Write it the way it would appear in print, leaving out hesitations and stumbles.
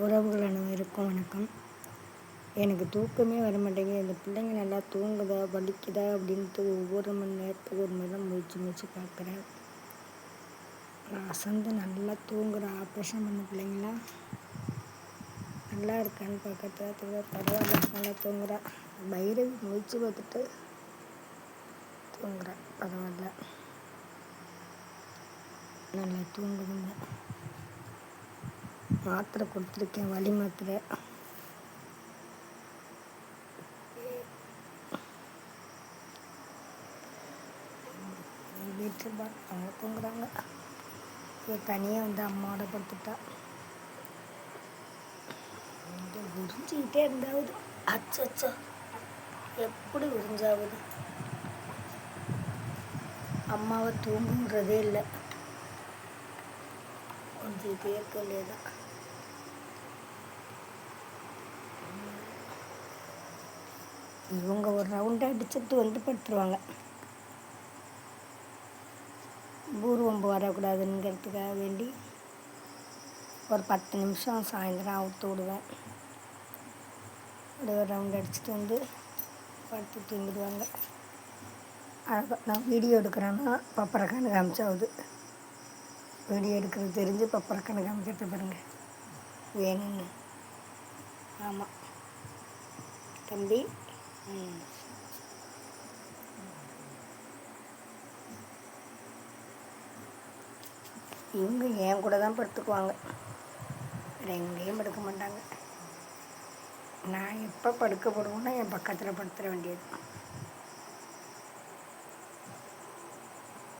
உறவுகள் அனைவருக்கும் வணக்கம். எனக்கு தூக்கமே வர மாட்டேங்குது. இந்த பிள்ளைங்க நல்லா தூங்குதா வலிக்குதா அப்படின்ட்டு ஒவ்வொரு மணி நேரத்துக்கு ஒரு மணி நேரம் முழிச்சு பார்க்குறேன். அசந்து நல்லா தூங்குற ஆப்ரேஷன் பண்ண பிள்ளைங்களாம் நல்லா இருக்கான்னு பார்க்கறதுல பரவாயில்ல, நல்லா தூங்குறா. பைரவி முழிச்சு பார்த்துட்டு தூங்குறா, பரவாயில்ல, நல்லா தூங்குதுங்க. மாத்திரை கொடுத்துருக்கேன், வலி மாத்திரை. வீட்டில் அவங்க தூங்குறாங்க. தனியாக வந்து அம்மாவோட படுத்துட்டா. உறிஞ்சிக்கிட்டே இருந்தாவது அச்சோ எப்படி உறிஞ்சாவது. அம்மாவை தூங்குன்றதே இல்லை, உறிஞ்சிக்கிட்டே இருக்க இல்லையா. இவங்க ஒரு ரவுண்டு அடிச்சுட்டு வந்து படுத்துருவாங்க. பூர்வம்பு வரக்கூடாதுங்கிறதுக்காக வேண்டி ஒரு 10 நிமிஷம் சாயந்தரம் அவுத்து விடுவேன். அப்படியே ஒரு ரவுண்டு அடிச்சுட்டு வந்து படுத்து தூங்கிடுவாங்க. நான் வீடியோ எடுக்கிறேன்னா பப்பரக்கானு காமிச்சாவது. வீடியோ எடுக்கிறது தெரிஞ்சு பப்பரக்கானு காமிக்கிறத பாருங்கள் வேணும்னு. ஆமாம் தம்பி. இவங்க என் கூட தான் படுத்துக்குவாங்க, வேறு எங்கேயும் படுக்க மாட்டாங்க. நான் எப்போ படுக்க போடுவோன்னா என் பக்கத்தில் படுத்துட வேண்டியது.